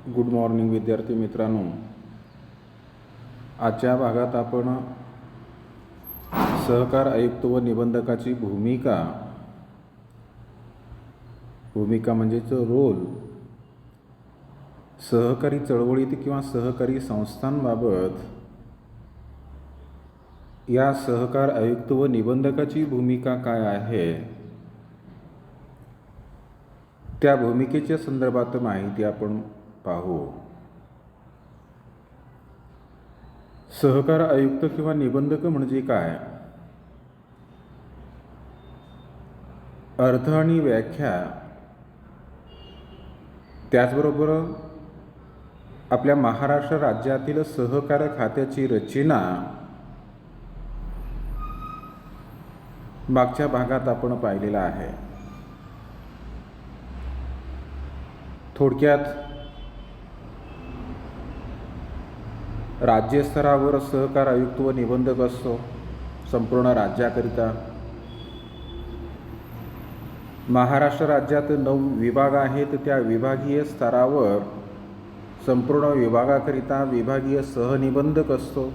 Good morning विद्यार्थी मित्रांनो. आजच्या भागात आपण सहकार आयुक्त व निबंधकाची भूमिका म्हणजेच रोल, सहकारी चळवळीत किंवा सहकारी संस्थांबाबत या सहकार आयुक्त व निबंधकाची भूमिका काय आहे त्या भूमिकेच्या संदर्भात माहिती आपण पाहू. सहकार आयुक्त किंवा निबंधक म्हणजे काय, अर्थ आणि व्याख्या, त्याचबरोबर आपल्या महाराष्ट्र राज्यातील सहकार खात्याची रचना मागच्या भागात आपण पाहिलेला आहे. थोडक्यात राज्यस्तरावर सहकार आयुक्त व निबंधक असतो संपूर्ण राज्याकरिता. महाराष्ट्र राज्यात 9 विभाग आहेत. त्या विभागीय स्तरावर संपूर्ण विभागाकरिता विभागीय सहनिबंधक असतो.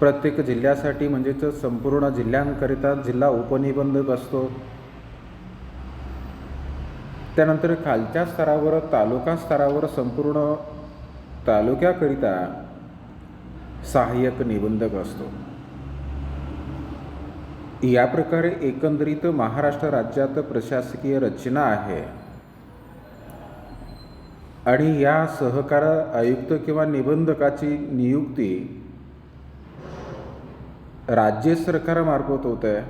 प्रत्येक जिल्ह्यासाठी म्हणजेच संपूर्ण जिल्ह्यांकरिता जिल्हा उपनिबंधक असतो. त्यानंतर खालच्या स्तरावर तालुका स्तरावर संपूर्ण तालुक्याकरिता सहाय्यक निबंधक असतो. या प्रकारे एकंदरीत महाराष्ट्र राज्यात प्रशासकीय रचना आहे. आणि या सहकार आयुक्त किंवा निबंधकाची नियुक्ती राज्य सरकारमार्फत होत आहे.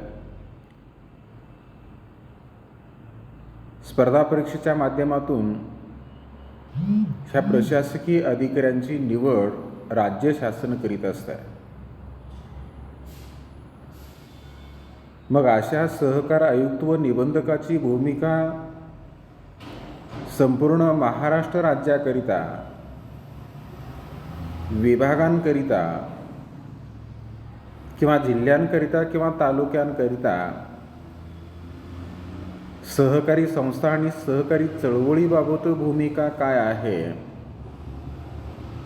स्पर्धा परीक्षेच्या माध्यमातून ह्या प्रशासकीय अधिकाऱ्यांची निवड राज्य शासन करीत असते. मग अशा सहकार आयुक्त व निबंधकाची भूमिका संपूर्ण महाराष्ट्र राज्याकरिता, विभागांकरिता किंवा जिल्ह्यांकरिता किंवा तालुक्यांकरिता सहकारी संस्था आणि सहकारी चळवळीबाबत भूमिका काय आहे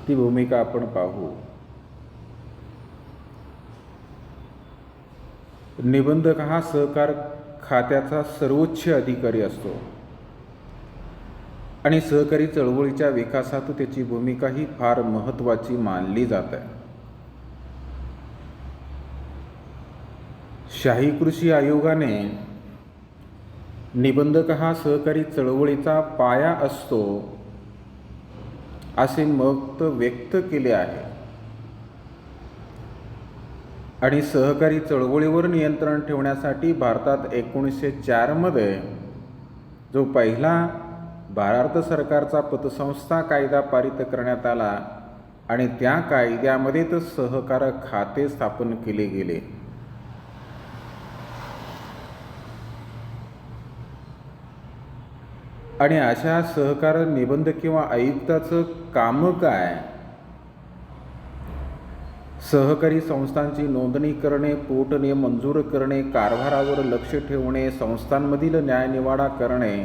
ती भूमिका आपण पाहू. निबंधक हा सहकार खात्याचा सर्वोच्च अधिकारी असतो आणि सहकारी चळवळीच्या विकासात त्याची भूमिका ही फार महत्त्वाची मानली जाते. शाही कृषी आयोगाने निबंधक हा सहकारी चळवळीचा पाया असतो असे मत व्यक्त केले आहे. आणि सहकारी चळवळीवर नियंत्रण ठेवण्यासाठी भारतात 1904 मध्ये जो पहिला भारत सरकारचा पतसंस्था कायदा पारित करण्यात आला आणि त्या कायद्यामध्ये तर सहकार खाते स्थापन केले गेले. आणि अशा सहकार निबंधक किंवा आयुक्ताचं काम काय, सहकारी संस्थांची नोंदणी करणे, पोटनियम मंजूर करणे, कारभारावर लक्ष ठेवणे, संस्थांमधील न्यायनिवाडा करणे,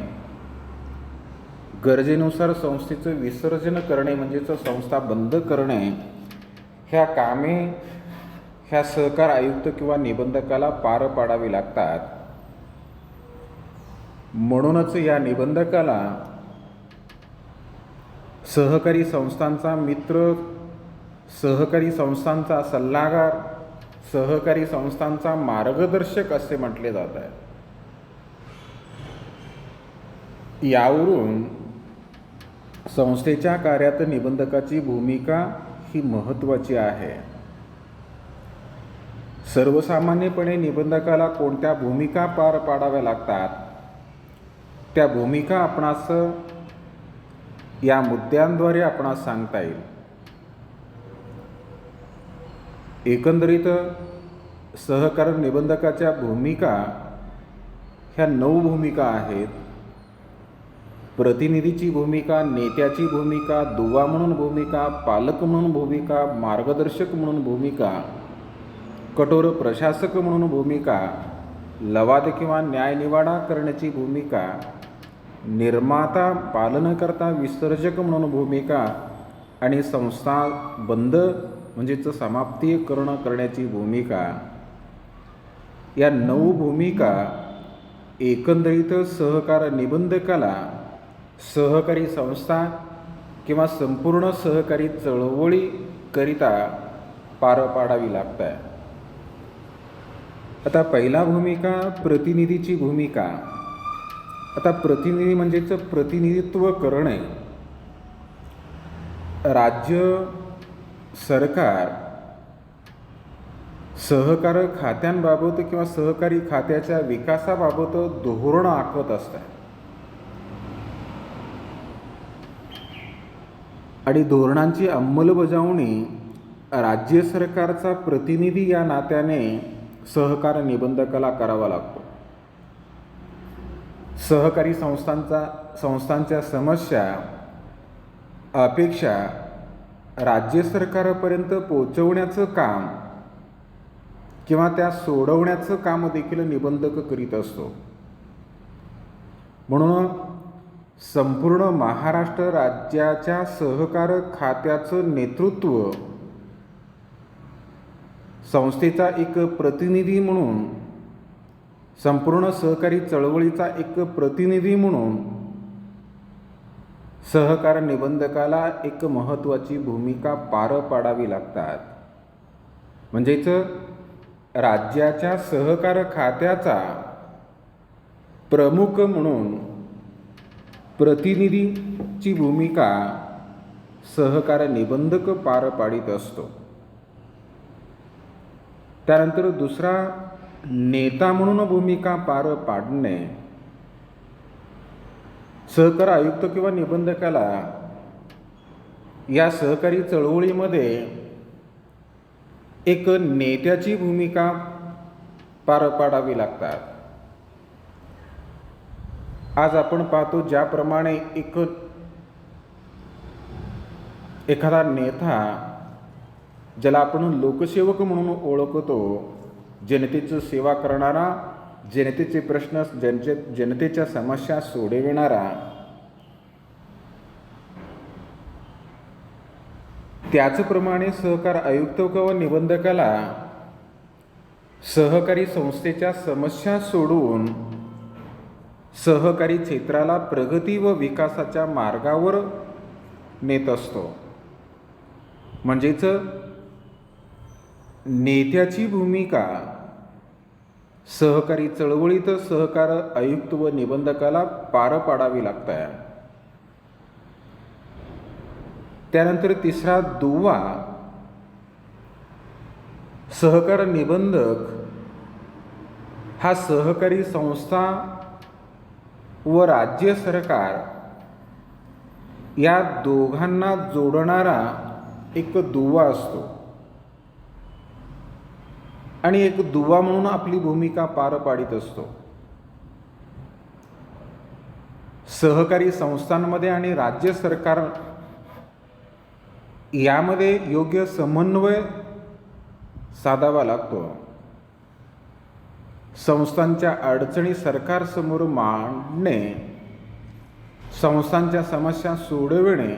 गरजेनुसार संस्थेचं विसर्जन करणे म्हणजेच संस्था बंद करणे, ह्या कामे ह्या सहकार आयुक्त किंवा निबंधकाला पार पाडावी लागतात. म्हणूनच या निबंधकाला सहकारी संस्थांचा मित्र, सहकारी संस्थांचा सल्लागार, सहकारी संस्थांचा मार्गदर्शक असे म्हटले जात आहे. यावरून संस्थेच्या कार्यात निबंधकाची भूमिका ही महत्त्वाची आहे. सर्वसामान्यपणे निबंधकाला कोणत्या भूमिका पार पाडाव्या लागतात त्या भूमिका आपणास या मुद्द्यांद्वारे आपणास सांगता येईल. एकंदरीत सहकार निबंधकाच्या भूमिका ह्या 9 भूमिका आहेत. प्रतिनिधीची भूमिका, नेत्याची भूमिका, दुवा म्हणून भूमिका, पालक म्हणून भूमिका, मार्गदर्शक म्हणून भूमिका, कठोर प्रशासक म्हणून भूमिका, लवाद किंवा न्यायनिवाडा करण्याची भूमिका निर्माता, पालनकर्ता, विसर्जक म्हणून भूमिका आणि संस्था बंद म्हणजेच समाप्तीकरण करण्याची भूमिका, या 9 भूमिका एकंदरीत सहकार निबंधकाला सहकारी संस्था किंवा संपूर्ण सहकारी चळवळीकरिता पार पाडावी लागतात. आता पहिला भूमिका प्रतिनिधीची भूमिका. आता प्रतिनिधी म्हणजेच प्रतिनिधित्व करणे. राज्य सरकार सहकार खात्यांबाबत किंवा सहकारी खात्याच्या विकासाबाबत धोरण आखत असतात आणि धोरणांची अंमलबजावणी राज्य सरकारचा प्रतिनिधी या नात्याने सहकार निबंधकाला करावा लागतो. सहकारी संस्थांच्या समस्या, अपेक्षा राज्य सरकारपर्यंत पोहोचवण्याचं काम किंवा त्या सोडवण्याचं काम देखील निबंधक करीत असतो. म्हणून संपूर्ण महाराष्ट्र राज्याच्या सहकार खात्याचं नेतृत्व संस्थेचा एक प्रतिनिधी म्हणून, संपूर्ण सहकारी चळवळीचा एक प्रतिनिधी म्हणून सहकार निबंधकाला एक महत्त्वाची भूमिका पार पाडावी लागतात. म्हणजेच राज्याच्या सहकार खात्याचा प्रमुख म्हणून प्रतिनिधीची भूमिका सहकार निबंधक पार पाडित असतो. त्यानंतर दुसरा, नेता म्हणून भूमिका पार पाडणे. सहकार आयुक्त किंवा निबंधकाला या सहकारी चळवळीमध्ये एक नेत्याची भूमिका पार पाडावी लागतात. आज आपण पाहतो ज्याप्रमाणे एखादा नेता, ज्याला आपण लोकसेवक म्हणून ओळखतो, जनतेची सेवा करणारा, जनतेचे प्रश्न, जनतेच्या समस्या सोडविणारा, त्याचप्रमाणे सहकार आयुक्त किंवा निबंधकाला सहकारी संस्थेच्या समस्या सोडवून सहकारी क्षेत्राला प्रगती व विकासाच्या मार्गावर नेत असतो. म्हणजेच नेत्याची भूमिका सहकारी चळवळीत सहकार आयुक्त व निबंधकाला पार पाडावी लागते. त्यानंतर तिसरा दुवा, सहकार निबंधक हा सहकारी संस्था व राज्य सरकार या दोघांना जोडणारा एक दुवा असतो आणि एक दुवा म्हणून आपली भूमिका पार पाडित असतो. सहकारी संस्थांमध्ये आणि राज्य सरकार यामध्ये योग्य समन्वय साधावा लागतो. संस्थांच्या अडचणी सरकारसमोर मांडणे, संस्थांच्या समस्या सोडविणे,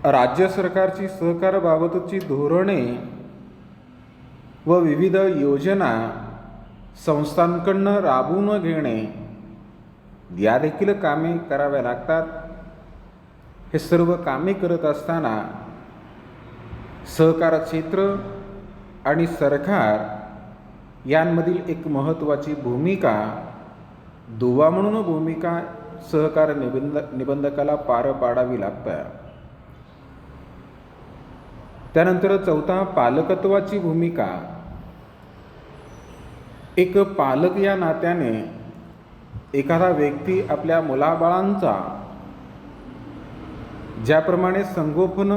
राज्य सरकारची सहकाराबाबतची धोरणे व विविध योजना संस्थांकडून राबवून घेणे, या देखील कामे कराव्या लागतात. हे सर्व कामे करत असताना सहकार क्षेत्र आणि सरकार यांमधील एक महत्त्वाची भूमिका, दुवा म्हणून भूमिका सहकार निबंधकाला पार पाडावी लागते. त्यानंतर चौथा, पालकत्वाची भूमिका. एक पालक या नात्याने एखादा व्यक्ती आपल्या मुलाबाळांचा ज्याप्रमाणे संगोपन,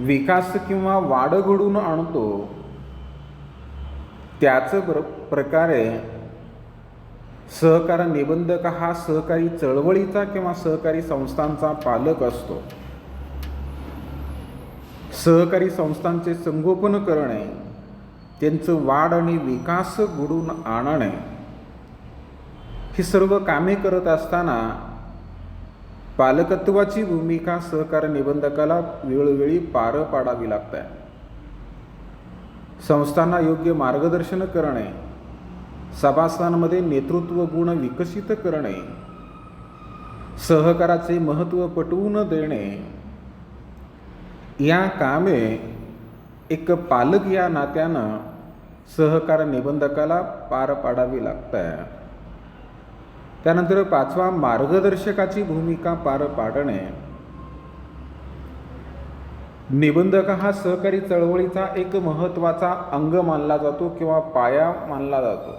विकास किंवा वाढ घडवून आणतो, त्याच प्रकारे सहकार निबंधक हा सहकारी चळवळीचा किंवा सहकारी संस्थांचा पालक असतो. सहकारी संस्थांचे संगोपन करणे, त्यांचं वाढ आणि विकास घडवून आणणे, ही सर्व कामे करत असताना पालकत्वाची भूमिका सहकार निबंधकाला वेळोवेळी पार पाडावी लागते. संस्थांना योग्य मार्गदर्शन करणे, सभासदांमध्ये नेतृत्व गुण विकसित करणे, सहकाराचे महत्त्व पटवून देणे, या कामे एक पालक या नात्यानं सहकार निबंधकाला पार पाडावी लागते. त्यानंतर 5वा, मार्गदर्शकाची भूमिका पार पाडणे. निबंधक हा सहकारी चळवळीचा एक महत्त्वाचा अंग मानला जातो किंवा पाया मानला जातो.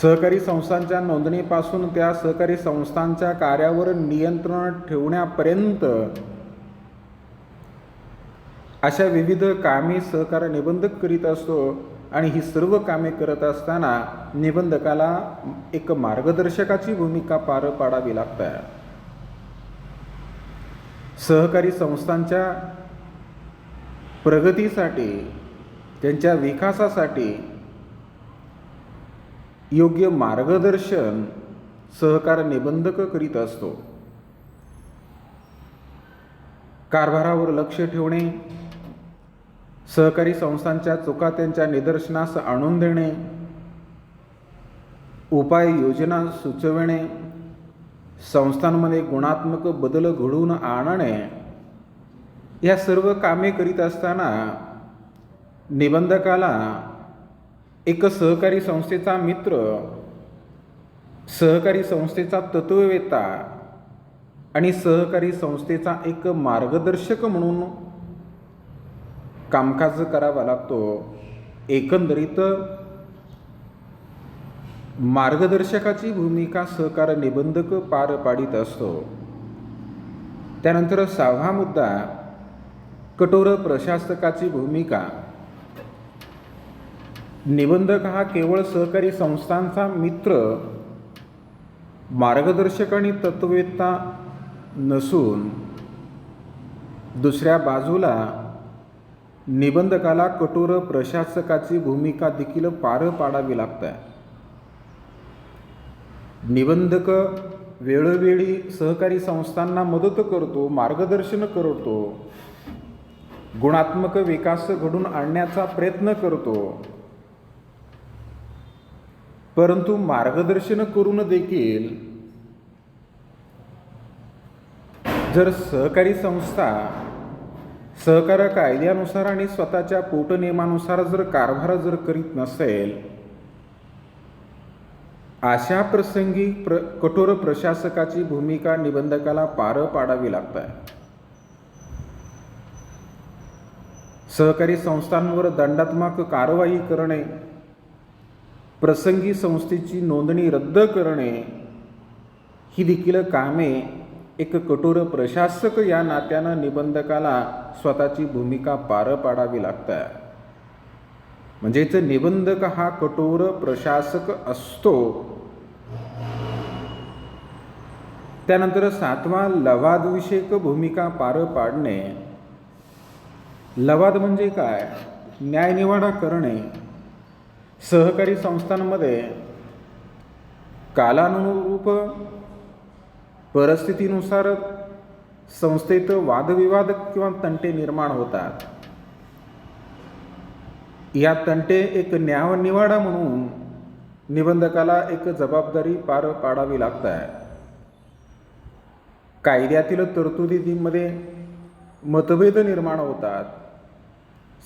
सहकारी संस्थांच्या नोंदणीपासून त्या सहकारी संस्थांच्या कार्यावर नियंत्रण ठेवण्यापर्यंत अशा विविध कामे सहकार निबंधक करीत असतो. आणि ही सर्व कामे करत असताना निबंधकाला एक मार्गदर्शकाची भूमिका पार पाडावी लागते. सहकारी संस्थांच्या प्रगतीसाठी, त्यांच्या विकासासाठी योग्य मार्गदर्शन सहकार निबंधक करीत असतो. कारभारावर लक्ष ठेवणे, सहकारी संस्थांच्या चुका त्यांच्या निदर्शनास आणून देणे, उपाययोजना सुचविणे, संस्थांमध्ये गुणात्मक बदल घडवून आणणे, या सर्व कामे करीत असताना निबंधकाला एक सहकारी संस्थेचा मित्र, सहकारी संस्थेचा तत्ववेत्ता आणि सहकारी संस्थेचा एक मार्गदर्शक म्हणून कामकाज करावा लागतो. एकंदरीत मार्गदर्शकाची भूमिका सहकार निबंधक पार पाडित असतो. त्यानंतर 6वा मुद्दा, कठोर प्रशासकाची भूमिका. निबंधक हा केवळ सहकारी संस्थांचा मित्र, मार्गदर्शक आणि तत्ववेत्ता नसून दुसऱ्या बाजूला निबंधकाला कठोर प्रशासकाची भूमिका देखील पार पाडावी लागते. निबंधक वेळोवेळी सहकारी संस्थांना मदत करतो, मार्गदर्शन करतो, गुणात्मक विकास घडून आणण्याचा प्रयत्न करतो. परंतु मार्गदर्शन करून देखील जर सहकारी संस्था सहकार कायद्यानुसार आणि स्वतःच्या पोटनियमानुसार जर कारभार जर करीत नसेल, अशा प्रसंगी कठोर प्रशासकाची भूमिका निबंधकाला पार पाडावी लागते. सहकारी संस्थांवर दंडात्मक कारवाई करणे, प्रसंगी संस्थेची नोंदणी रद्द करणे, ही देखील कामे एक कठोर प्रशासक या नात्यानं निबंधकाला स्वतःची भूमिका पार पाडावी लागते. म्हणजेच निबंधक हा कठोर प्रशासक असतो. त्यानंतर 7वा, लवादविषयक भूमिका पार पाडणे. लवाद म्हणजे काय? न्यायनिवाडा करणे. सहकारी संस्थांमध्ये कालानुरूप परिस्थितीनुसार संस्थेत वादविवाद किंवा तंटे निर्माण होतात. या तंटे एक न्यायनिवाडा म्हणून निबंधकाला एक जबाबदारी पार पाडावी लागते. कायद्यातील तरतुदींमध्ये मतभेद निर्माण होतात.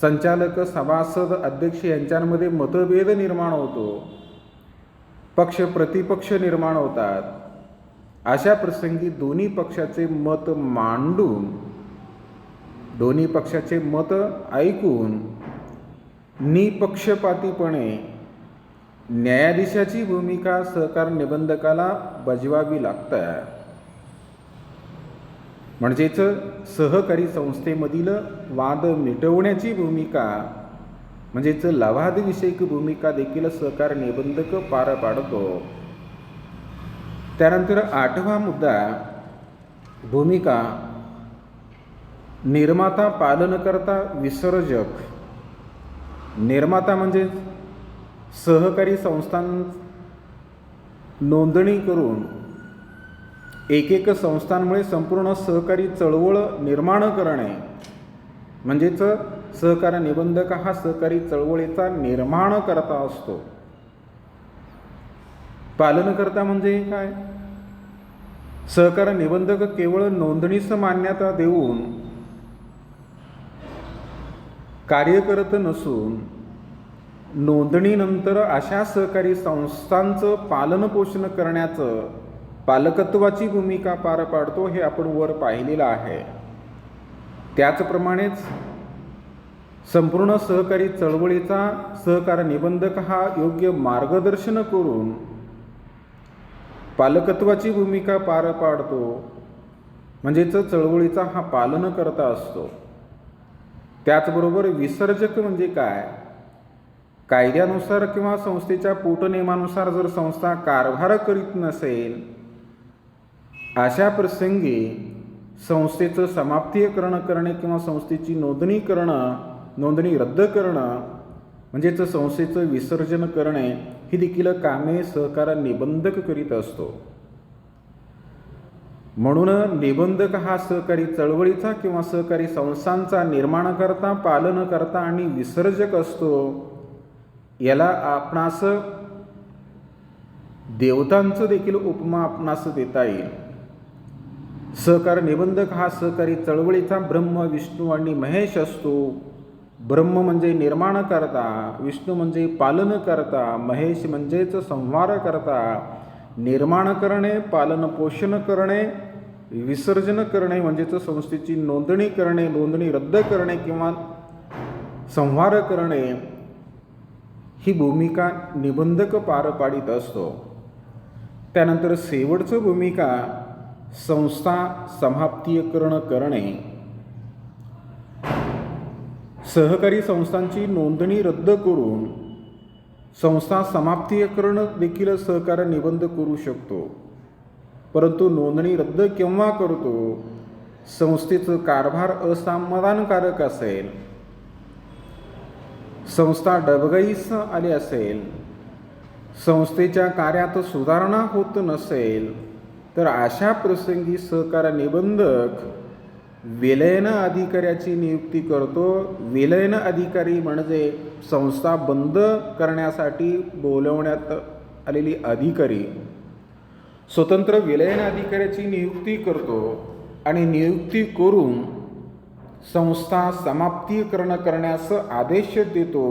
संचालक, सभासद, अध्यक्ष यांच्यामध्ये मतभेद निर्माण होतो. पक्ष प्रतिपक्ष निर्माण होतात. अशा प्रसंगी दोन्ही पक्षाचे मत मांडून, दोन्ही पक्षाचे मत ऐकून निपक्षपातीपणे न्यायाधीशाची भूमिका सहकार निबंधकाला बजवावी लागते. म्हणजेच सहकारी संस्थेमधील वाद मिटवण्याची भूमिका, म्हणजेच लवादविषयक भूमिका देखील सहकार निबंधक पार पाडतो. त्यानंतर 8वा मुद्दा, भूमिका निर्माता, पालनकर्ता, विसर्जक. निर्माता म्हणजे सहकारी संस्थां नोंदणी करून एक संस्थांमुळे संपूर्ण सहकारी चळवळ निर्माण करणे म्हणजेच सहकार निबंधक हा सहकारी चळवळीचा निर्माणकर्ता असतो. पालनकर्ता म्हणजे काय? सहकार निबंधक केवळ नोंदणीस मान्यता देऊन कार्य करत नसून नोंदणीनंतर अशा सहकारी संस्थांचं पालनपोषण करण्याचं पालकत्वाची भूमिका पार पाडतो, हे आपण वर पाहिलेलं आहे. त्याचप्रमाणेच संपूर्ण सहकारी चळवळीचा सहकार निबंधक हा योग्य मार्गदर्शन करून पालकत्वाची भूमिका पार पाडतो, म्हणजेच चळवळीचा हा पालनकर्ता असतो. त्याचबरोबर विसर्जक म्हणजे काय? कायद्यानुसार किंवा संस्थेच्या पोटनियमानुसार जर संस्था कारभार करीत नसेल अशा प्रसंगी संस्थेचं समाप्तीकरण करणे किंवा संस्थेची नोंदणी रद्द करणं म्हणजेच संस्थेचं विसर्जन करणे ही देखील कामे सहकार निबंधक करीत असतो. म्हणून निबंधक हा सहकारी चळवळीचा किंवा सहकारी संस्थांचा निर्माणकर्ता, पालनकर्ता आणि विसर्जक असतो. याला आपणास देवतांचं देखील उपमा आपणास देता येईल. सहकार निबंधक हा सहकारी चळवळीचा ब्रह्म, विष्णू आणि महेश असतो. ब्रह्म म्हणजे निर्माणकर्ता, विष्णू म्हणजे पालनकर्ता, महेश म्हणजेच संहारकर्ता. निर्माण करणे, पालन पोषण करणे, विसर्जन करणे म्हणजेच संस्थेची नोंदणी करणे, नोंदणी रद्द करणे किंवा संहार करणे ही भूमिका निबंधक पार पाडित असतो. त्यानंतर शेवटची भूमिका संस्था समाप्तीकरण करणे. सहकारी संस्थांची नोंदणी रद्द करून संस्था समाप्तीकरण देखील सहकार निबंध करू शकतो. परंतु नोंदणी रद्द केव्हा करतो? संस्थेचं कारभार असमाधानकारक असेल, संस्था डबघाईस आली असेल, संस्थेच्या कार्यात सुधारणा होत नसेल तर अशा प्रसंगी सहकार निबंधक विलयन अधिकाऱ्याची नियुक्ती करतो. विलयन अधिकारी म्हणजे संस्था बंद करण्यासाठी बोलवण्यात आलेली अधिकारी स्वतंत्र विलयन अधिकाऱ्याची नियुक्ती करतो आणि नियुक्ती करून संस्था समाप्तीकरण करण्यास आदेश देतो.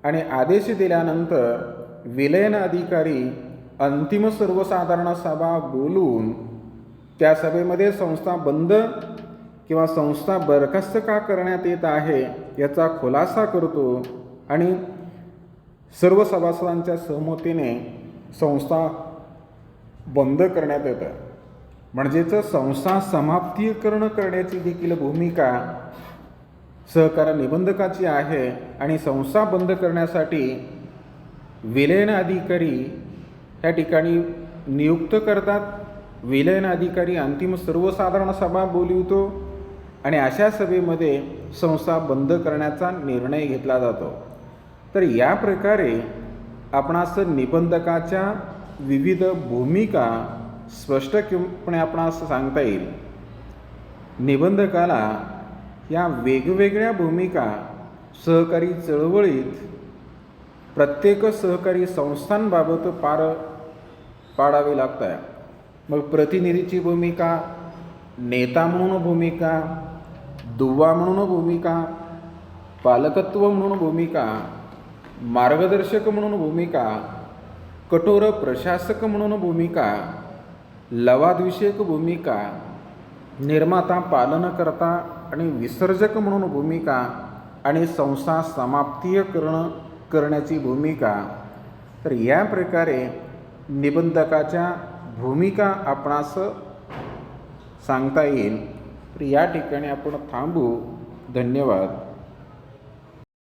आणि आदेश दिल्यानंतर विलयन अधिकारी अंतिम सर्वसाधारण सभा बोलवून त्या सभेमध्ये संस्था बंद किंवा संस्था बरखास्त का करण्यात येत आहे याचा खुलासा करतो आणि सर्व सभासदांच्या सहमतीने संस्था बंद करण्यात येतं. म्हणजेच संस्था समाप्तीकरण करण्याची देखील भूमिका सहकार निबंधकाची आहे आणि संस्था बंद करण्यासाठी विलयन अधिकारी या ठिकाणी नियुक्त करतात. विलयन अधिकारी अंतिम सर्वसाधारण सभा बोलवितो आणि अशा सभेमध्ये संस्था बंद करण्याचा निर्णय घेतला जातो. तर या प्रकारे आपणास निबंधकाच्या विविध भूमिका स्पष्टपणे आपणास सांगता येईल. निबंधकाला या वेगवेगळ्या भूमिका सहकारी चळवळीत प्रत्येक सहकारी संस्थांबाबत पार पाडावी लागतात. मग प्रतिनिधीची भूमिका, नेता म्हणून भूमिका, दुवा म्हणून भूमिका, पालकत्व म्हणून भूमिका, मार्गदर्शक म्हणून भूमिका, कठोर प्रशासक म्हणून भूमिका, लवादविषयक भूमिका, निर्माता, पालनकर्ता आणि विसर्जक म्हणून भूमिका आणि संस्था समाप्तीकरण करण्याची भूमिका. तर या प्रकारे निबंधकाच्या भूमिका आपणास सांगता येईल. तर या ठिकाणी आपण थांबू. धन्यवाद.